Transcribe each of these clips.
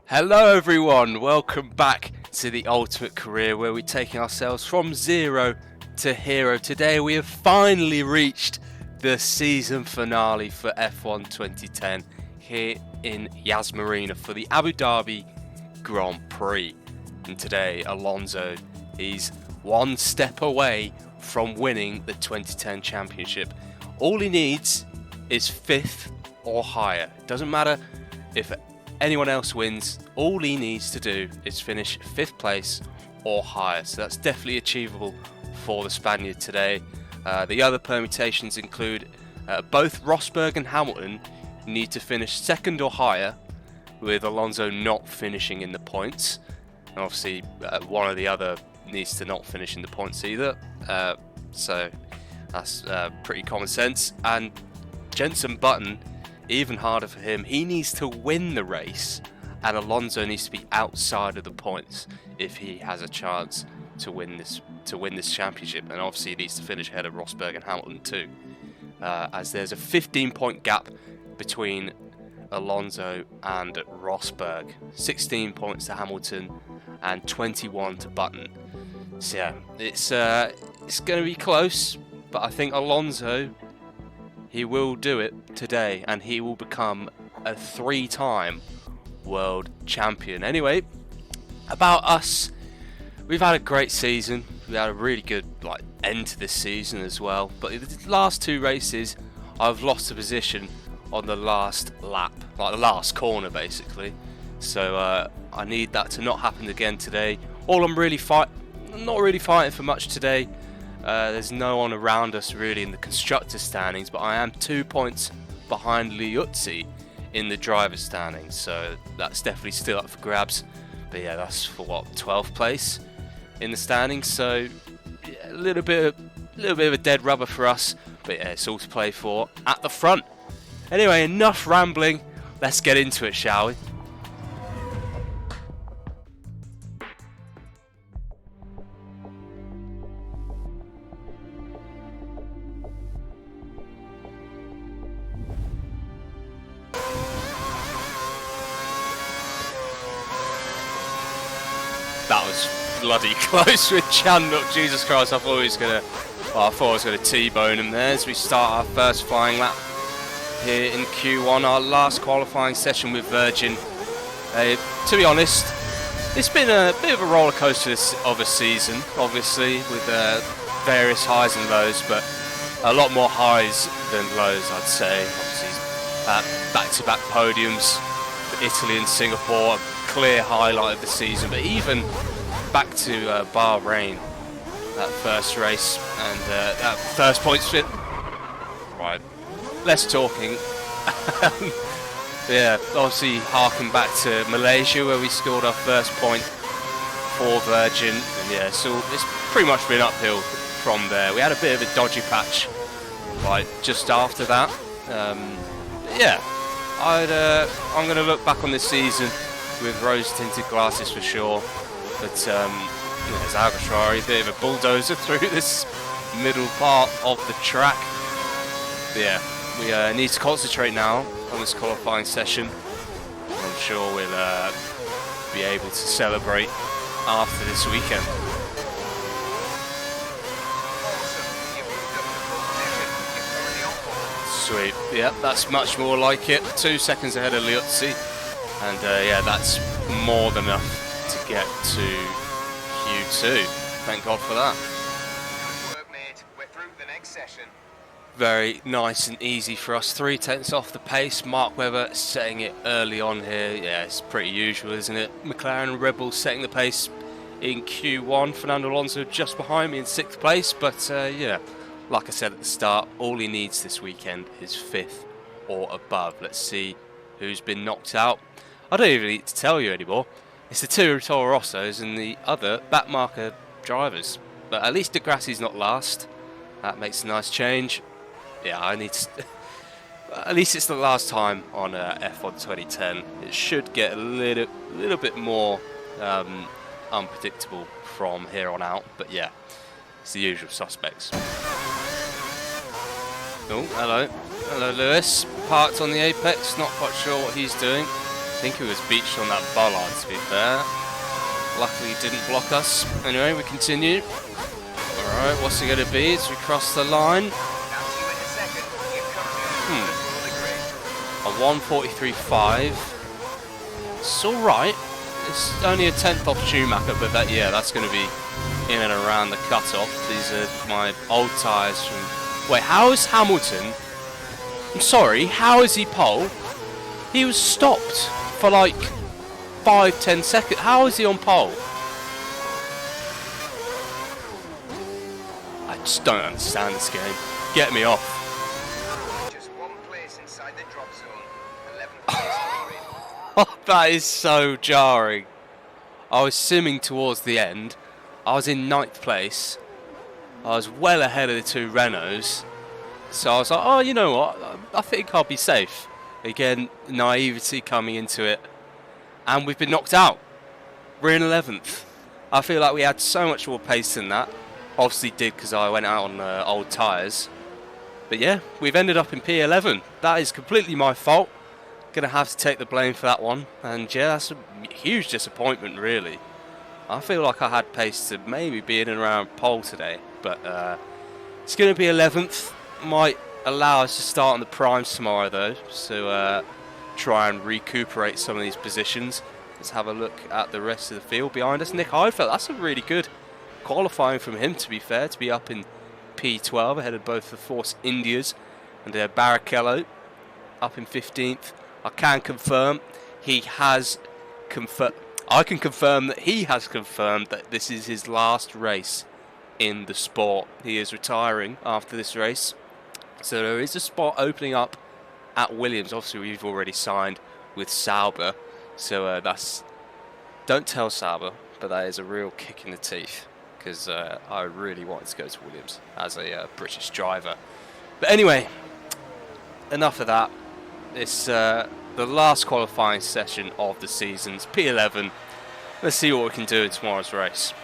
Hello everyone, welcome back to the Ultimate Career where we're taking ourselves from zero to hero. Today we have finally reached the season finale for F1 2010 here in Yas Marina for the Abu Dhabi Grand Prix. And today Alonso, he's one step away from winning the 2010 championship. All he needs is 5th or higher. It doesn't matter if anyone else wins, all he needs to do is finish 5th place or higher. So that's definitely achievable for the Spaniard today. The other permutations include both Rosberg and Hamilton need to finish 2nd or higher, with Alonso not finishing in the points. And obviously, one or the other needs to not finish in the points either. So that's pretty common sense. And Jenson Button, even harder for him. He needs to win the race, and Alonso needs to be outside of the points if he has a chance to win this championship. And obviously, he needs to finish ahead of Rosberg and Hamilton too, as there's a 15-point gap between Alonso and Rosberg. 16 points to Hamilton and 21 to Button. So yeah, it's going to be close, but I think Alonso, he will do it today, and he will become a 3-time world champion. Anyway, about us, we've had a great season. We had a really good end to this season as well. But the last 2 races, I've lost a position on the last lap, the last corner basically. So I need that to not happen again today. I'm not really fighting for much today. There's no one around us really in the constructor standings, but I am 2 points behind Liuzzi in the driver's standings, so that's definitely still up for grabs. But yeah, that's for 12th place in the standings, so yeah, a little bit of a dead rubber for us, but yeah, it's all to play for at the front. Anyway, enough rambling, let's get into it, shall we? That was bloody close with Chandler. Jesus Christ, I thought I was gonna T-bone him there as we start our first flying lap here in Q1, our last qualifying session with Virgin. To be honest, it's been a bit of a roller coaster of a season, obviously, with various highs and lows, but a lot more highs than lows, I'd say. Obviously, back-to-back podiums for Italy and Singapore, clear highlight of the season, but even back to Bahrain, that first race, and that first points fit. Right, less talking. Yeah, obviously harking back to Malaysia where we scored our first point for Virgin, and yeah, so it's pretty much been uphill from there. We had a bit of a dodgy patch just after that. Yeah, I'm going to look back on this season with rose-tinted glasses for sure, but there's Alcatraz, a bit of a bulldozer through this middle part of the track. But yeah, we need to concentrate now on this qualifying session. I'm sure we'll be able to celebrate after this weekend. Sweet, yeah, that's much more like it. 2 seconds ahead of Liuzzi. And yeah, that's more than enough to get to Q2. Thank God for that. Good work, mate. We're through the next session. Very nice and easy for us. 3/10 off the pace. Mark Webber setting it early on here. Yeah, it's pretty usual, isn't it? McLaren and Red Bull setting the pace in Q1. Fernando Alonso just behind me in 6th place. But yeah, like I said at the start, all he needs this weekend is 5th or above. Let's see who's been knocked out. I don't even need to tell you anymore. It's the 2 Toro Rossos and the other backmarker drivers. But at least Degrassi's not last. That makes a nice change. Yeah, I need to... at least it's the last time on F1 2010. It should get a little bit more unpredictable from here on out. But yeah, it's the usual suspects. Oh, hello. Hello, Lewis. Parked on the apex. Not quite sure what he's doing. think it was beached on that bollard, to be fair. Luckily it didn't block us. Anyway, we continue. Alright, what's it going to be as we cross the line? A 1:43.5. It's alright. It's only a tenth off Schumacher, but that's going to be in and around the cut-off. These are my old tyres from... Wait, how is Hamilton... I'm sorry, how is he pole? He was stopped for like 5-10 seconds. How is he on pole? I just don't understand this game. Get me off. Just one place inside the drop zone. 11th place on the grid. Oh, that is so jarring. I was simming towards the end. I was in 9th place. I was well ahead of the two Renaults. So I was like, oh, you know what? I think I'll be safe. Again, naivety coming into it. And we've been knocked out. We're in 11th. I feel like we had so much more pace than that. Obviously did because I went out on old tyres. But yeah, we've ended up in P11. That is completely my fault. Gonna have to take the blame for that one. And yeah, that's a huge disappointment really. I feel like I had pace to maybe be in and around pole today. But it's going to be 11th. Might allow us to start on the primes tomorrow though. So try and recuperate some of these positions. Let's have a look at the rest of the field behind us. Nick Heidfeld, that's a really good qualifying from him, to be fair, to be up in P12 ahead of both the Force Indias and Barrichello up in 15th. I can confirm he has confirmed. I can confirm that he has confirmed that this is his last race in the sport. He is retiring after this race. So there is a spot opening up at Williams. Obviously, we've already signed with Sauber. So that's... Don't tell Sauber, but that is a real kick in the teeth. Because I really wanted to go to Williams as a British driver. But anyway, enough of that. It's the last qualifying session of the season's P11. Let's see what we can do in tomorrow's race.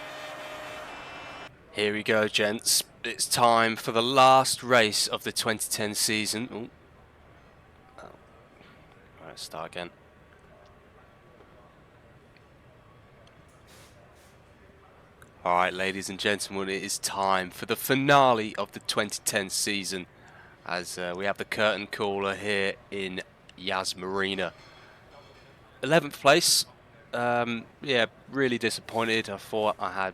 Here we go, gents. It's time for the last race of the 2010 season. Ooh. Oh. Alright, start again. Alright, ladies and gentlemen, it is time for the finale of the 2010 season. As we have the curtain caller here in Yas Marina. 11th place. Yeah, really disappointed. I thought I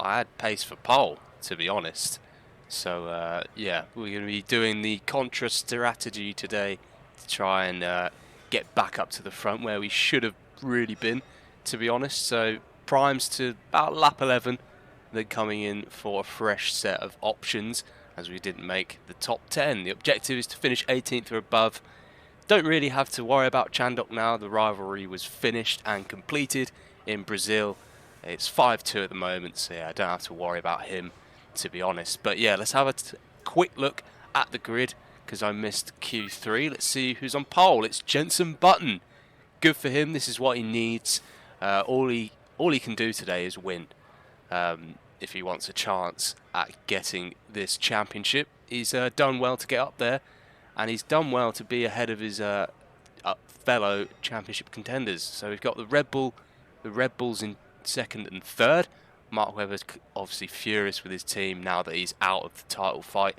had pace for pole, to be honest. So yeah, we're going to be doing the contra strategy today to try and get back up to the front where we should have really been, to be honest. So primes to about lap 11, then coming in for a fresh set of options as we didn't make the top 10. The objective is to finish 18th or above. Don't really have to worry about Chandok now. The rivalry was finished and completed in Brazil. It's 5-2 at the moment, so yeah, I don't have to worry about him, to be honest. But yeah, let's have a quick look at the grid, because I missed Q3. Let's see who's on pole. It's Jenson Button. Good for him. This is what he needs. All he can do today is win. If he wants a chance at getting this championship. He's done well to get up there, and he's done well to be ahead of his fellow championship contenders. So we've got the Red Bulls in second and third. Mark Webber's obviously furious with his team now that he's out of the title fight.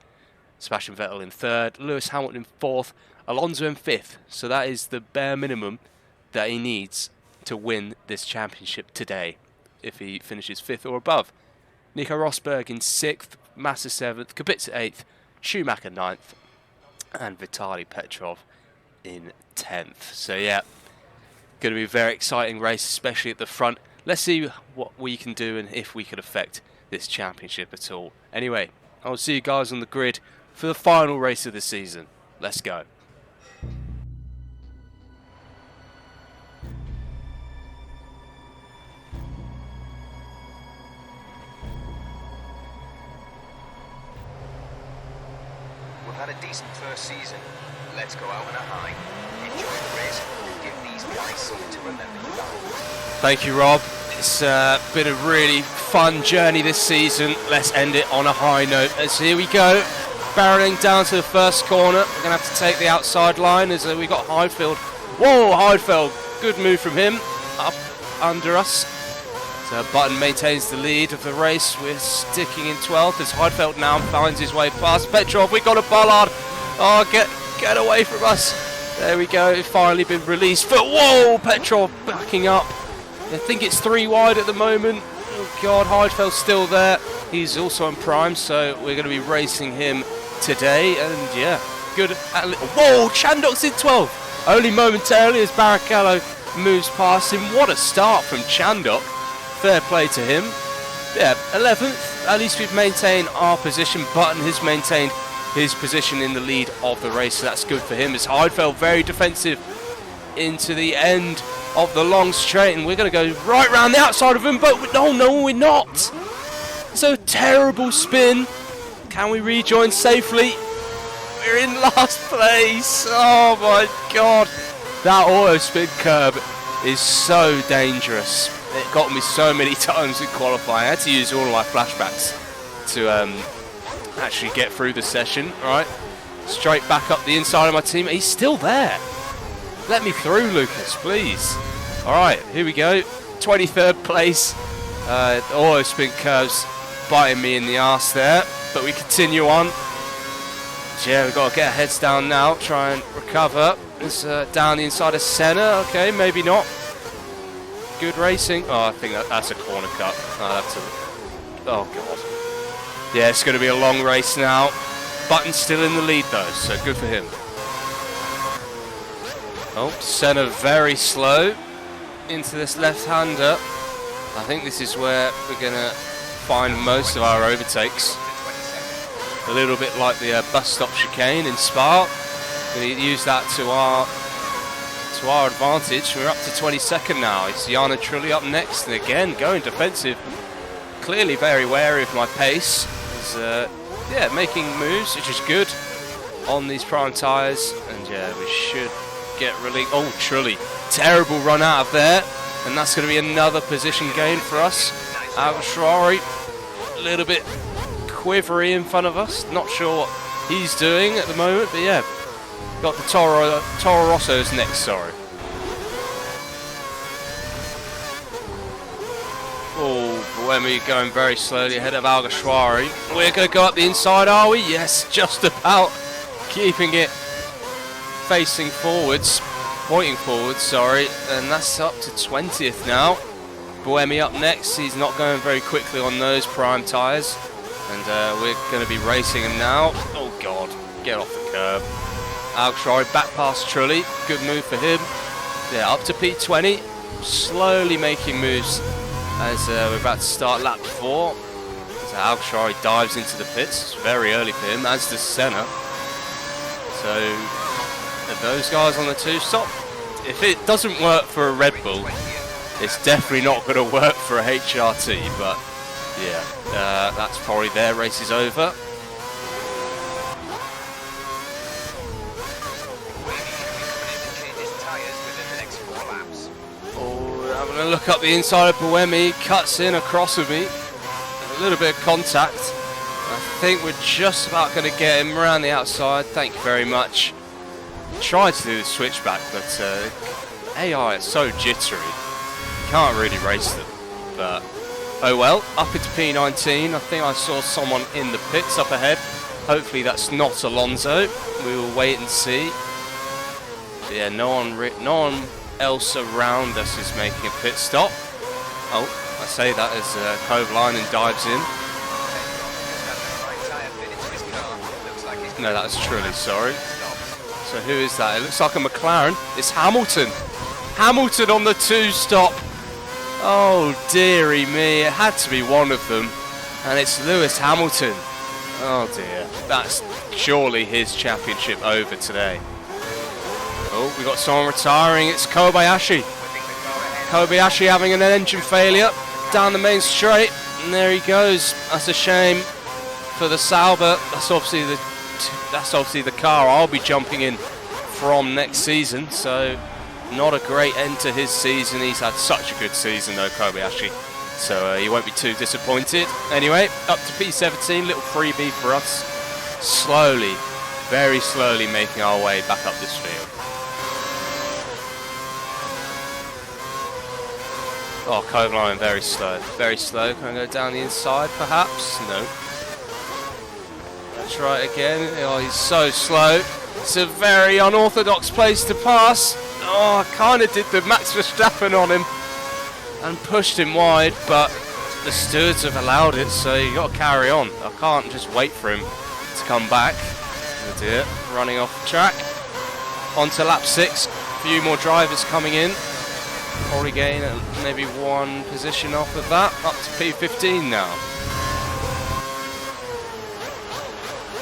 Sebastian Vettel in third, Lewis Hamilton in fourth, Alonso in fifth. So that is the bare minimum that he needs to win this championship today, if he finishes fifth or above. Nico Rosberg in sixth, Massa seventh, Kubica eighth, Schumacher ninth, and Vitaly Petrov in 10th. So yeah, going to be a very exciting race, especially at the front. Let's see what we can do and if we can affect this championship at all. Anyway, I'll see you guys on the grid for the final race of the season. Let's go. We've had a decent first season. Let's go out on a high. Enjoy the race and give these guys something to remember. Thank you, Rob. It's been a really fun journey this season. Let's end it on a high note. As here we go, barreling down to the first corner. We're going to have to take the outside line as we got Heidfeld. Whoa, Heidfeld Good move from him. Up under us. So Button maintains the lead of the race. We're sticking in 12th as Heidfeld now finds his way past Petrov. We got a bollard. Oh, get away from us. There we go. It's finally been released. But whoa, Petrov backing up. I think it's 3 wide at the moment. Oh God, Heidfeld's still there. He's also on prime, so we're going to be racing him today. And yeah, good. Whoa, Chandok's in 12. Only momentarily as Barrichello moves past him. What a start from Chandok. Fair play to him. Yeah, 11th. At least we've maintained our position. Button has maintained his position in the lead of the race, so that's good for him. As Heidfeld very defensive into the end of the long straight, and we're going to go right round the outside of him, but no, we're not. It's a terrible spin. Can we rejoin safely? We're in last place. Oh my God. That auto spin curb is so dangerous. It got me so many times in qualifying. I had to use all of my flashbacks to actually get through the session. Right, straight back up the inside of my team. He's still there. Let me through, Lucas, please. All right, here we go. 23rd place. Auto spin curves biting me in the arse there, but we continue on. Yeah, we've got to get our heads down now. Try and recover. It's down the inside of Senna. Okay, maybe not. Good racing. Oh, I think that's a corner cut. Oh God. Yeah, it's going to be a long race now. Button's still in the lead though, so good for him. Oh, Senna very slow into this left-hander. I think this is where we're going to find most of our overtakes. A little bit like the bus stop chicane in Spa. We use that to our advantage. We're up to 22nd now. It's Jana Trulli up next, and again going defensive. Clearly very wary of my pace. He's yeah, making moves, which is good on these prime tyres. And yeah, we should get released. Oh, Trulli, terrible run out of there, and that's going to be another position gain for us. Ferrari, a little bit quivery in front of us. Not sure what he's doing at the moment, but yeah. Got the Toro Rosso's next, sorry. Oh, Buemi going very slowly ahead of Alguersuari. We're going to go up the inside, are we? Yes, just about. Keeping it facing forwards, pointing forwards, sorry. And that's up to 20th now. Buemi up next. He's not going very quickly on those prime tyres. And we're going to be racing him now. Oh, God. Get off the curb. Alguersuari back past Trulli. Good move for him. Yeah, up to P20. Slowly making moves as we're about to start lap 4. So Alguersuari dives into the pits. It's very early for him, as does Senna. So those guys on the 2-stop. If it doesn't work for a Red Bull, it's definitely not going to work for a HRT. But yeah, that's probably their race is over. I'm going to look up the inside of Buemi, cuts in across with me, a little bit of contact. I think we're just about going to get him around the outside. Thank you very much. Tried to do the switchback, but AI is so jittery, you can't really race them. But oh well, up into P19. I think I saw someone in the pits up ahead. Hopefully that's not Alonso. We will wait and see. But yeah, no one else around us is making a pit stop. Oh, I say that as Kovalainen dives in. No, that's Trulli, sorry. So who is that? It looks like a McLaren. It's Hamilton. Hamilton on the 2-stop. Oh, dearie me. It had to be one of them. And it's Lewis Hamilton. Oh dear. That's surely his championship over today. Oh, we got someone retiring. It's Kobayashi. Kobayashi having an engine failure down the main straight, and there he goes. That's a shame for the Sauber. That's obviously the car I'll be jumping in from next season. So not a great end to his season. He's had such a good season though, Kobayashi. So he won't be too disappointed. Anyway, up to P17, little freebie for us. Slowly, very slowly making our way back up this field. Oh, Kovalainen very slow. Very slow. Can I go down the inside perhaps? No. Let's try it again. Oh, he's so slow. It's a very unorthodox place to pass. Oh, I kind of did the Max Verstappen on him and pushed him wide, but the stewards have allowed it, so you got to carry on. I can't just wait for him to come back. Oh dear, running off the track. On to lap 6. A few more drivers coming in. Probably gain maybe one position off of that. Up to P15 now.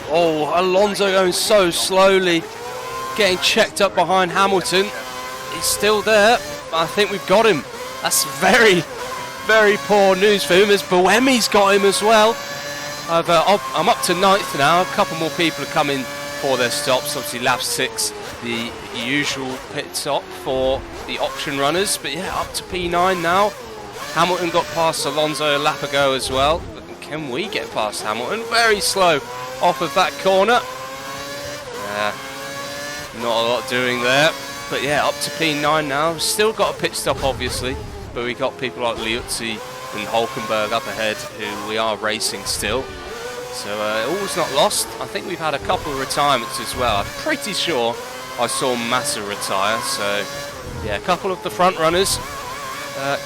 Oh, Alonso going so slowly. Getting checked up behind Hamilton. He's still there. I think we've got him. That's very, very poor news for him, as Buemi's got him as well. I'm up to 9th now. A couple more people are coming for their stops. Obviously lap 6, the usual pit stop for the option runners. But yeah, up to P9 now. Hamilton got past Alonso a lap ago as well. But can we get past Hamilton? Very slow off of that corner. Not a lot doing there. But yeah, up to P9 now. Still got a pit stop obviously. But we got people like Liuzzi and Hulkenberg up ahead who we are racing still. So all's not lost. I think we've had a couple of retirements as well. I'm pretty sure I saw Massa retire. So yeah, a couple of the front runners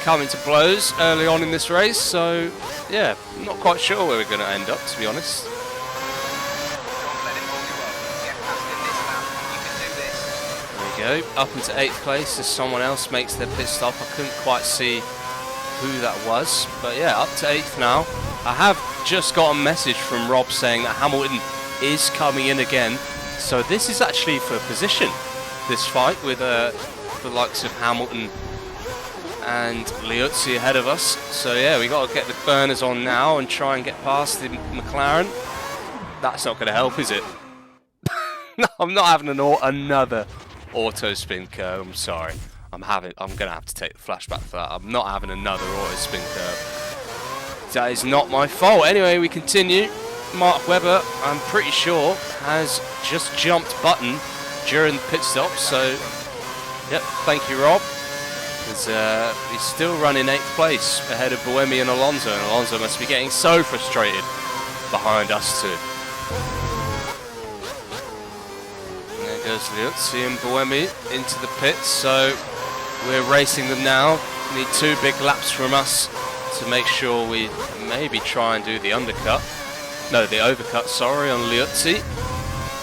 coming to blows early on in this race. So yeah, I'm not quite sure where we're going to end up, to be honest. There we go, up into 8th place as someone else makes their pit stop. I couldn't quite see who that was, but yeah, up to 8th now. I have just got a message from Rob saying that Hamilton is coming in again, so this is actually for position, this fight with the likes of Hamilton and Liuzzi ahead of us. So yeah, we got to get the burners on now and try and get past the McLaren. That's not going to help, is it? No, I'm not having another auto spin curve. I'm sorry. I'm gonna have to take the flashback for that. I'm not having another auto spin curve. That is not my fault. Anyway, we continue. Mark Webber, I'm pretty sure, has just jumped Button during the pit stop. So, yep, thank you, Rob. Because he's still running 8th place ahead of Buemi and Alonso. And Alonso must be getting so frustrated behind us too. Goes Liuzzi and Buemi into the pits, so we're racing them now. Need 2 big laps from us to make sure we maybe try and do the undercut. No, the overcut, sorry, on Liuzzi.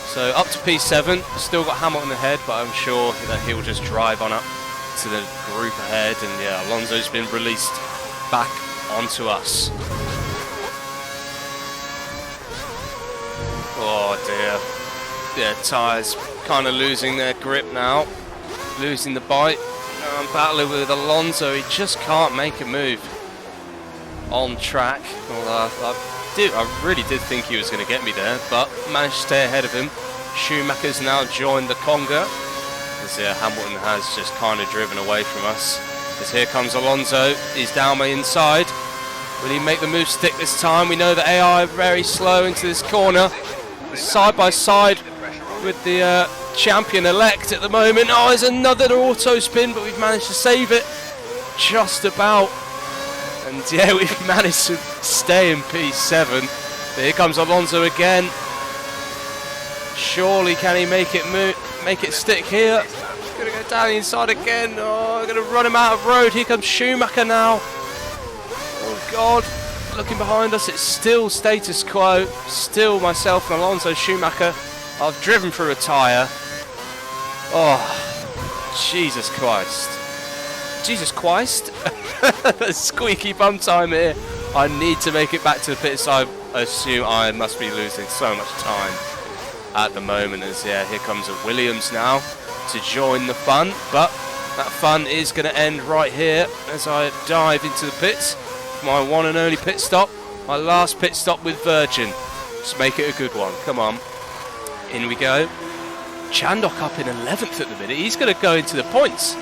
So up to P7, still got Hamilton ahead, but I'm sure that he'll just drive on up to the group ahead, and yeah, Alonso's been released back onto us. Oh dear. Yeah, tyres kind of losing their grip now, losing the bite. I'm battling with Alonso. He just can't make a move on track. Although I really did think he was going to get me there, but managed to stay ahead of him. Schumacher's now joined the Conga, as Hamilton has just kind of driven away from us. As here comes Alonso. He's down my inside. Will he make the move stick this time? We know that AI are very slow into this corner. Side by side with the champion-elect at the moment. Oh, there's another auto spin, but we've managed to save it just about. And yeah, we've managed to stay in P7. Here comes Alonso again. Surely can he make it stick here? He's going to go down the inside again. Oh, going to run him out of road. Here comes Schumacher now. Oh God. Looking behind us, it's still status quo. Still myself and Alonso. Schumacher. I've driven through a tyre. Oh, Jesus Christ. Jesus Christ? Squeaky bum time here. I need to make it back to the pits. I assume I must be losing so much time at the moment. As yeah, here comes a Williams now to join the fun. But that fun is going to end right here as I dive into the pits. My one and only pit stop. My last pit stop with Virgin. Just make it a good one. Come on. In we go. Chandok up in 11th at the minute. He's going to go into the points.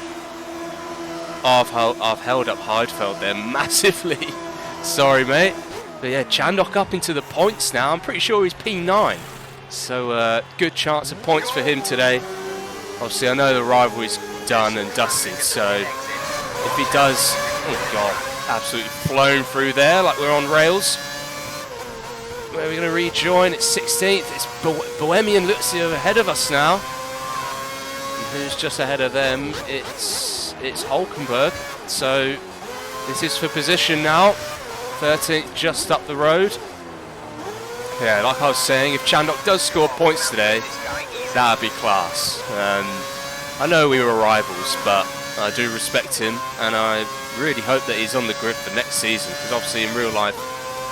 I've held up Heidfeld there massively. Sorry, mate. But yeah, Chandok up into the points now. I'm pretty sure he's P9. So good chance of points for him today. Obviously, I know the rivalry's done and dusted. So if he does Oh god, absolutely flown through there like we're on rails. Where are we going to rejoin? It's 16th. It's Bohemian Lutzi ahead of us now. And who's just ahead of them? It's Hulkenberg. So this is for position now. 13th just up the road. Yeah, like I was saying, if Chandok does score points today, that'd be class. I know we were rivals, but I do respect him, and I really hope that he's on the grid for next season, because obviously in real life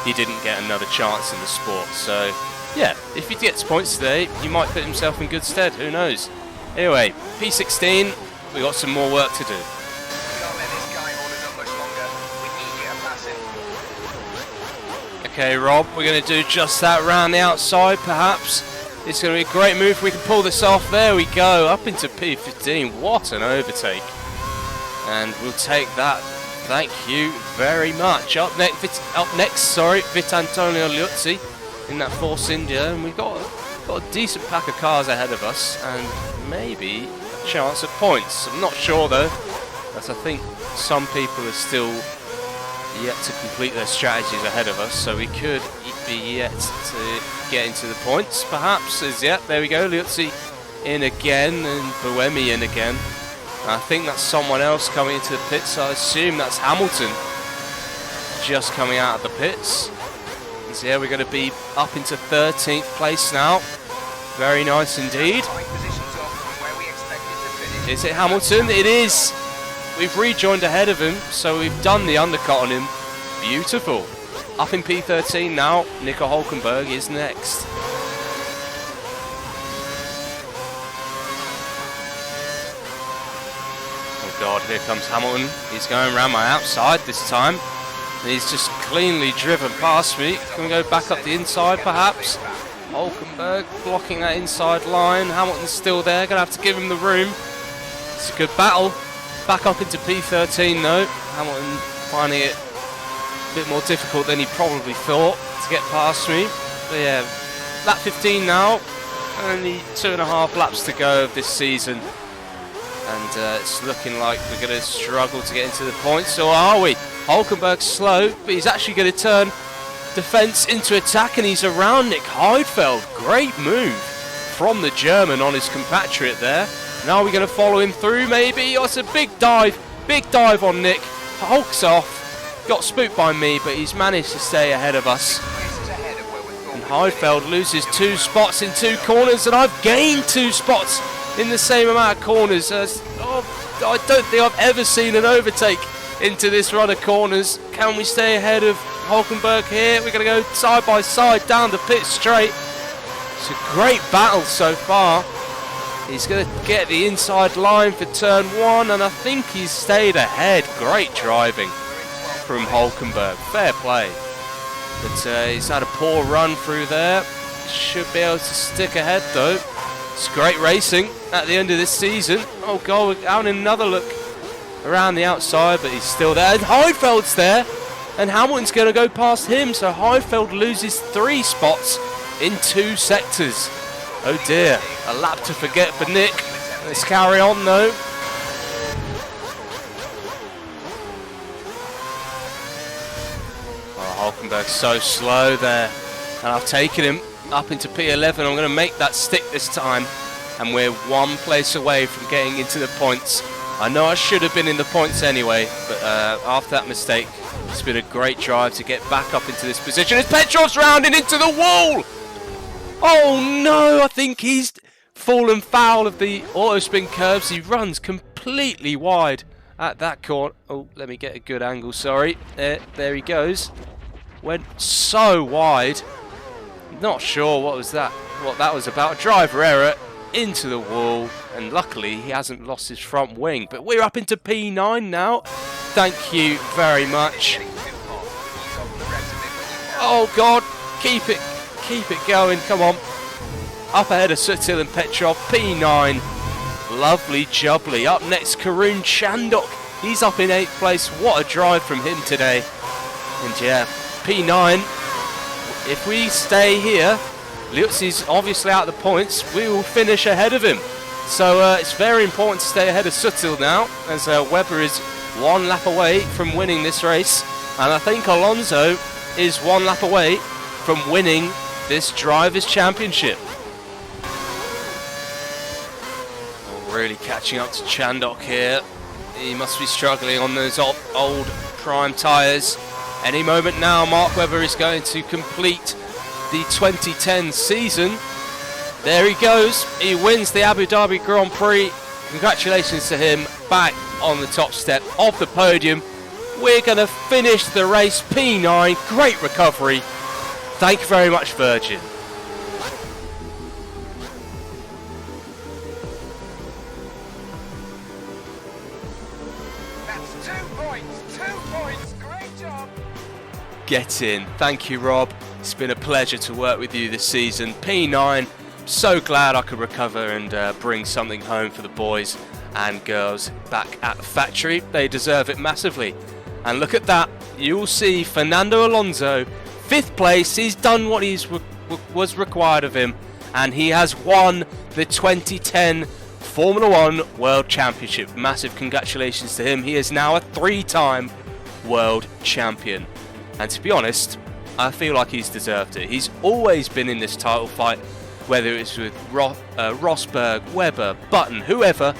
he didn't get another chance in the sport. So yeah, if he gets points today, he might put himself in good stead, who knows. Anyway, P16, we got some more work to do. Okay, Rob, we're going to do just that round the outside, perhaps. It's going to be a great move if we can pull this off. There we go, up into P15. What an overtake. And we'll take that. Thank you very much. Up next, Vit Antonio Liuzzi in that Force India. And we've got a decent pack of cars ahead of us. And maybe a chance at points. I'm not sure, though, as I think some people are still yet to complete their strategies ahead of us, so we could be yet to get into the points, perhaps. There we go, Liuzzi in again, and Bohemi in again. I think that's someone else coming into the pits. I assume that's Hamilton just coming out of the pits. And so yeah, we're going to be up into 13th place now. Very nice indeed. Is it Hamilton? It is. We've rejoined ahead of him, so we've done the undercut on him. Beautiful. Up in P13 now, Nico Hulkenberg is next. Oh god, here comes Hamilton. He's going around my outside this time. And he's just cleanly driven past me. Can we go back up the inside perhaps? Hulkenberg blocking that inside line. Hamilton's still there, gonna have to give him the room. It's a good battle. Back up into P13 though. Hamilton finding it a bit more difficult than he probably thought to get past me. But yeah, lap 15 now. Only 2.5 laps to go of this season. And it's looking like we're going to struggle to get into the points. Or are we? Hulkenberg's slow, but he's actually going to turn defence into attack, and he's around Nick Heidfeld. Great move from the German on his compatriot there. Now we're going to follow him through, maybe. Oh, it's a big dive on Nick. Hulk's off. Got spooked by me, but he's managed to stay ahead of us. And Heidfeld loses 2 spots in 2 corners, and I've gained 2 spots in the same amount of corners. I don't think I've ever seen an overtake into this run of corners. Can we stay ahead of Hulkenberg here? We're going to go side by side down the pit straight. It's a great battle so far. He's going to get the inside line for turn 1, and I think he's stayed ahead. Great driving from Hulkenberg. Fair play. But he's had a poor run through there. Should be able to stick ahead though. It's great racing at the end of this season. Oh god, we're having another look around the outside, but he's still there. And Heidfeld's there, and Hamilton's going to go past him, so Heidfeld loses 3 spots in 2 sectors. Oh dear, a lap to forget for Nick. Let's carry on though. Oh, Hulkenberg's so slow there. And I've taken him up into P11. I'm going to make that stick this time. And we're 1 place away from getting into the points. I know I should have been in the points anyway, but after that mistake, it's been a great drive to get back up into this position. As Petrov's rounding into the wall! Oh no, I think he's fallen foul of the auto spin curves. He runs completely wide at that corner. Oh, let me get a good angle, sorry. There he goes. Went so wide. Not sure what that was about. Driver error into the wall, and luckily he hasn't lost his front wing. But we're up into P9 now. Thank you very much. Oh god, keep it going, come on. Up ahead of Sutil and Petrov, P9. Lovely jubbly. Up next, Karun Chandok. He's up in 8th place. What a drive from him today. And yeah, P9. If we stay here, Liuzzi's obviously out of the points. We will finish ahead of him. So it's very important to stay ahead of Sutil now, as Webber is 1 lap away from winning this race, and I think Alonso is 1 lap away from winning this Drivers' Championship. Really catching up to Chandok here. He must be struggling on those old prime tyres. Any moment now, Mark Webber is going to complete the 2010 season. There he goes. He wins the Abu Dhabi Grand Prix. Congratulations to him, back on the top step of the podium. We're going to finish the race P9. Great recovery. Thank you very much, Virgin. That's 2 points. 2 points. Great job. Get in. Thank you, Rob. It's been a pleasure to work with you this season. P9. So glad I could recover and bring something home for the boys and girls back at the factory. They deserve it massively. And look at that. You'll see Fernando Alonso, 5th place. He's done what was required of him, and he has won the 2010 Formula 1 World Championship. Massive congratulations to him. He is now a 3-time world champion. And to be honest, I feel like he's deserved it. He's always been in this title fight, whether it's with Rosberg, Webber, Button, whoever.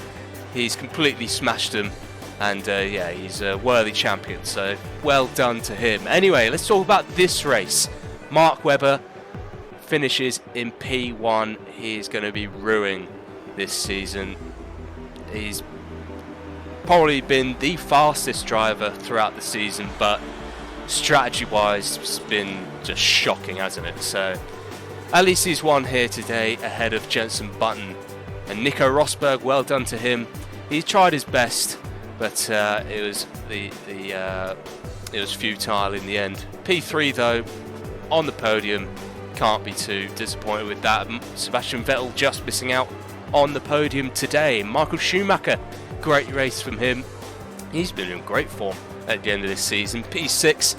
He's completely smashed them, and yeah, he's a worthy champion, so well done to him. Anyway, let's talk about this race. Mark Webber finishes in P1. He's going to be ruining this season. He's probably been the fastest driver throughout the season, but strategy-wise, it's been just shocking, hasn't it? So at least he's won here today ahead of Jenson Button. And Nico Rosberg, well done to him. He tried his best, but it was futile in the end. P3 though, on the podium, can't be too disappointed with that. Sebastian Vettel just missing out on the podium today. Michael Schumacher, great race from him. He's been in great form at the end of this season. P6,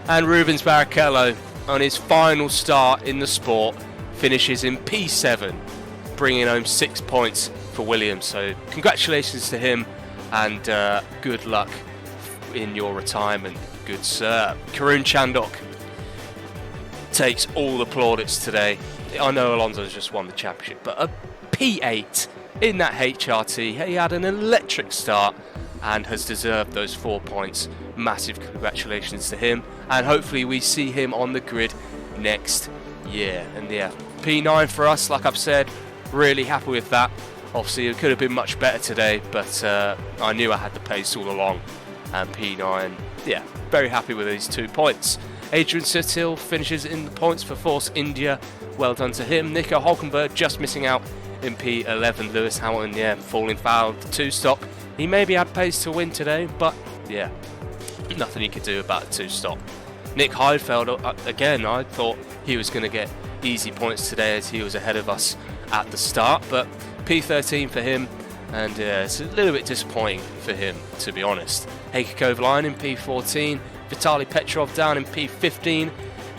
and Rubens Barrichello on his final start in the sport finishes in P7, bringing home 6 points for Williams. So congratulations to him, and good luck in your retirement, good sir. Karun Chandok takes all the plaudits today. I know Alonso's just won the championship, but a P8 in that HRT. He had an electric start and has deserved those 4 points. Massive congratulations to him, and hopefully we see him on the grid next year. And yeah, P9 for us, like I've said, really happy with that. Obviously it could have been much better today, but I knew I had the pace all along, and P9, yeah, very happy with these 2 points. Adrian Sutil finishes in the points for Force India, well done to him. Nico Hülkenberg just missing out in P11. Lewis Hamilton, yeah, falling foul of the 2-stop. He maybe had pace to win today, but yeah, nothing he could do about the 2-stop. Nick Heidfeld, again, I thought he was going to get easy points today as he was ahead of us at the start, but P13 for him, and it's a little bit disappointing for him, to be honest. Heikki Kovalainen in P14, Vitaly Petrov down in P15,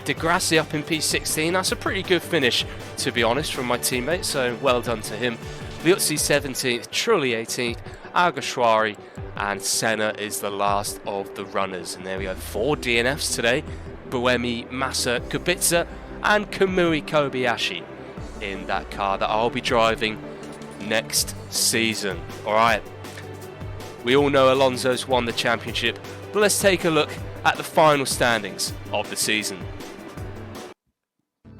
Degrassi up in P16. That's a pretty good finish, to be honest, from my teammate, so well done to him. Liuzzi 17th, Trulli 18th, Alguersuari, and Senna is the last of the runners. And there we go, 4 DNFs today. Buemi, Massa, Kubica, and Kamui Kobayashi in that car that I'll be driving next season. Alright, we all know Alonso's won the championship, but let's take a look at the final standings of the season.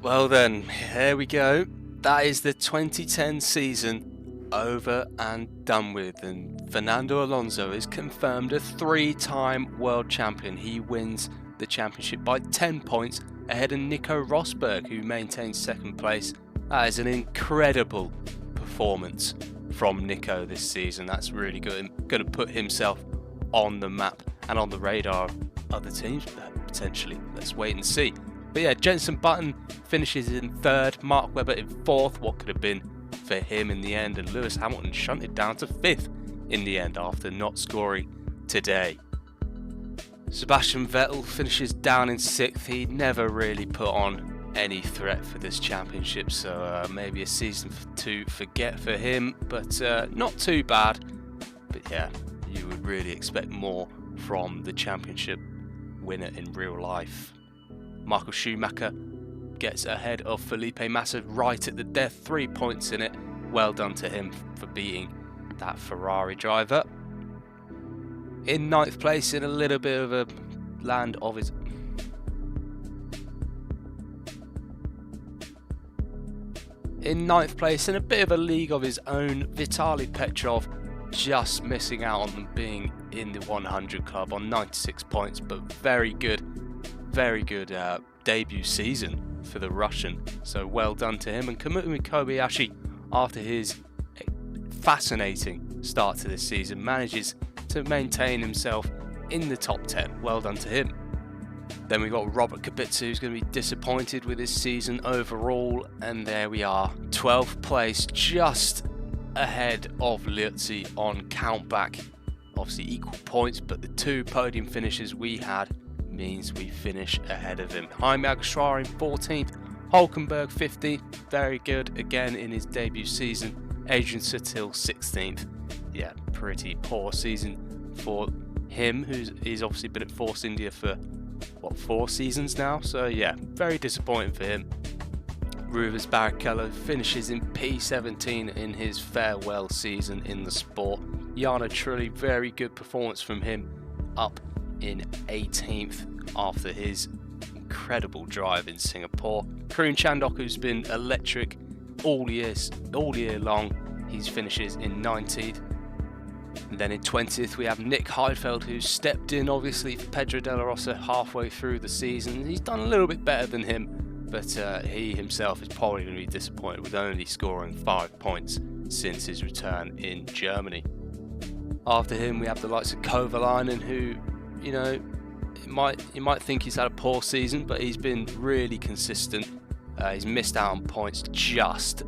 Well then, here we go. That is the 2010 season over and done with, and Fernando Alonso is confirmed a 3-time world champion. He wins the championship by 10 points ahead of Nico Rosberg, who maintains 2nd place. That is an incredible performance from Nico this season. That's really good. Going to put himself on the map and on the radar of other teams potentially. Let's wait and see. But yeah, Jenson Button finishes in 3rd, Mark Webber in 4th. What could have been for him in the end, and Lewis Hamilton shunted down to 5th in the end after not scoring today. Sebastian Vettel finishes down in 6th. He never really put on any threat for this championship, so maybe a season to forget for him, but not too bad. But yeah, you would really expect more from the championship winner in real life. Michael Schumacher gets ahead of Felipe Massa right at the death, 3 points in it. Well done to him for beating that Ferrari driver. In 9th place, in a little bit of a land of his... In 9th place, in a bit of a league of his own, Vitaly Petrov, just missing out on them being in the 100 club on 96 points, but very good debut season for the Russian. So well done to him. And Kamui Kobayashi, after his fascinating start to this season, manages to maintain himself in the top 10. Well done to him. Then we got Robert Kubica, who's going to be disappointed with his season overall, and there we are, 12th place, just ahead of Liuzzi on countback. Obviously equal points, but the 2 podium finishes we had means we finish ahead of him. Jaime Alguersuari in 14th, Hulkenberg 15th, very good again in his debut season. Adrian Sutil 16th. Yeah, pretty poor season for him, he's obviously been at Force India for 4 seasons now, so yeah, very disappointing for him. Rubens Barrichello finishes in P17 in his farewell season in the sport. Jarno Trulli, very good performance from him, up in 18th after his incredible drive in Singapore. Karun Chandhok, who's been electric all year long, he finishes in 19th. And then in 20th we have Nick Heidfeld, who stepped in obviously for Pedro de la Rosa halfway through the season. He's done a little bit better than him, but he himself is probably going to be disappointed with only scoring 5 points since his return in Germany. After him we have the likes of Kovalainen, who, you know, you might think he's had a poor season, but he's been really consistent. He's missed out on points just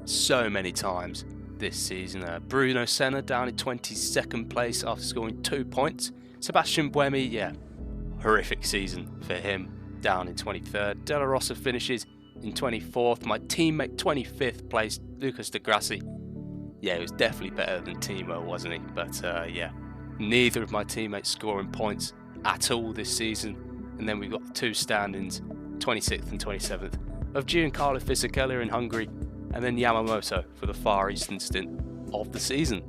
so many times this season. Bruno Senna down in 22nd place after scoring 2 points. Sebastian Buemi, yeah, horrific season for him, down in 23rd. De La Rosa finishes in 24th. My teammate 25th place, Lucas de Grassi. Yeah, he was definitely better than Timo, wasn't he? But yeah, neither of my teammates scoring points at all this season. And then we've got the 2 stand-ins, 26th and 27th, of Giancarlo Fisichella in Hungary, and then Yamamoto for the Far Eastern stint of the season.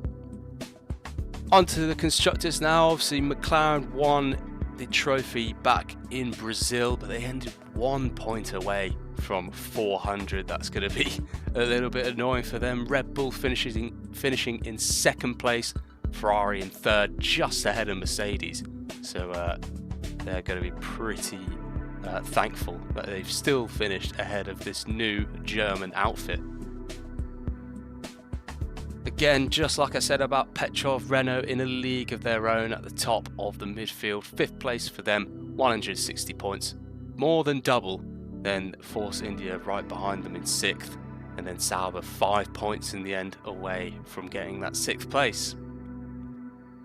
Onto the constructors now. Obviously McLaren won the trophy back in Brazil, but they ended 1 point away from 400. That's going to be a little bit annoying for them. Red Bull finishing in 2nd place, Ferrari in 3rd, just ahead of Mercedes. So they're going to be pretty thankful that they've still finished ahead of this new German outfit. Again, just like I said about Petrov, Renault in a league of their own at the top of the midfield. 5th place for them, 160 points. More than double than Force India right behind them in 6th. And then Sauber 5 points in the end away from getting that 6th place.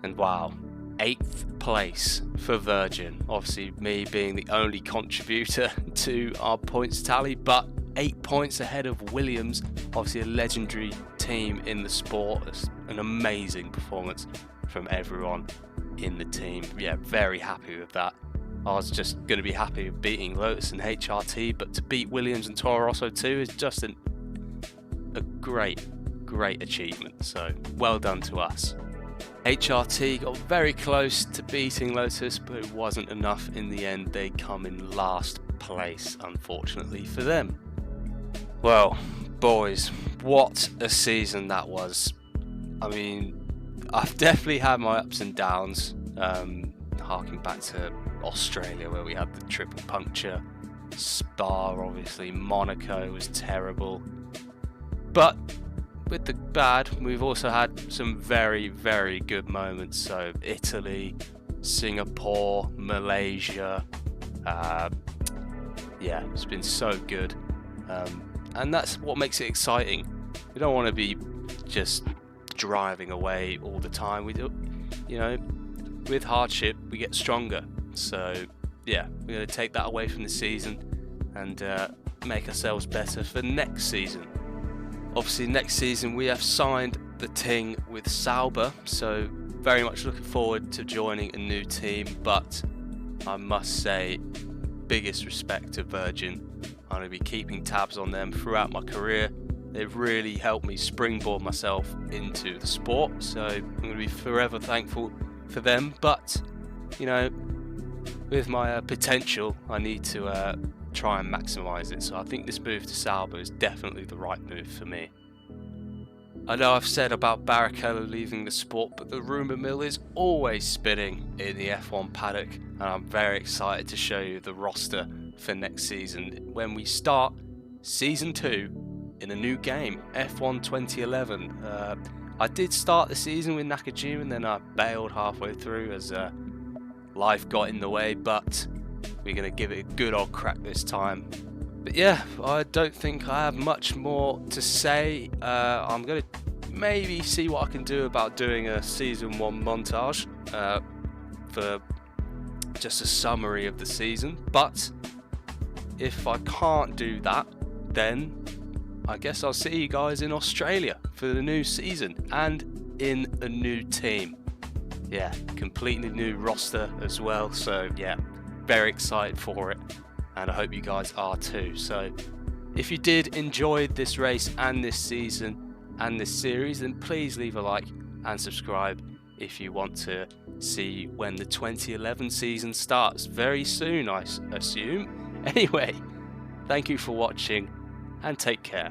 And wow, 8th place for Virgin. Obviously me being the only contributor to our points tally, but 8 points ahead of Williams. Obviously a legendary team in the sport. It's an amazing performance from everyone in the team. Yeah, very happy with that. I was just going to be happy with beating Lotus and HRT, but to beat Williams and Toro Rosso too is just a great achievement. So well done to us. HRT got very close to beating Lotus, but it wasn't enough in the end. They come in last place, unfortunately for them. Well, boys, what a season that was. I mean, I've definitely had my ups and downs, harking back to Australia where we had the triple puncture, Spa obviously, Monaco was terrible, but with the bad we've also had some very good moments. So Italy, Singapore, Malaysia, yeah, it's been so good, and that's what makes it exciting. We don't want to be just driving away all the time. We do, you know, with hardship we get stronger. So yeah, we're going to take that away from the season and make ourselves better for next season. Obviously next season we have signed the ting with Sauber, so very much looking forward to joining a new team, but I must say, biggest respect to Virgin. I'm going to be keeping tabs on them throughout my career. They've really helped me springboard myself into the sport, so I'm going to be forever thankful for them. But, you know, with my potential, I need to try and maximise it. So I think this move to Sauber is definitely the right move for me. I know I've said about Barrichello leaving the sport, but the rumour mill is always spinning in the F1 paddock, and I'm very excited to show you the roster for next season when we start Season 2 in a new game, F1 2011. I did start the season with Nakajima, and then I bailed halfway through as life got in the way, but we're going to give it a good old crack this time. But yeah, I don't think I have much more to say. I'm going to maybe see what I can do about doing a Season 1 montage for just a summary of the season. But if I can't do that, then I guess I'll see you guys in Australia for the new season and in a new team. Yeah, completely new roster as well. So yeah, very excited for it. And I hope you guys are too. So if you did enjoy this race and this season and this series, then please leave a like and subscribe if you want to see when the 2011 season starts. Very soon, I assume. Anyway, thank you for watching and take care.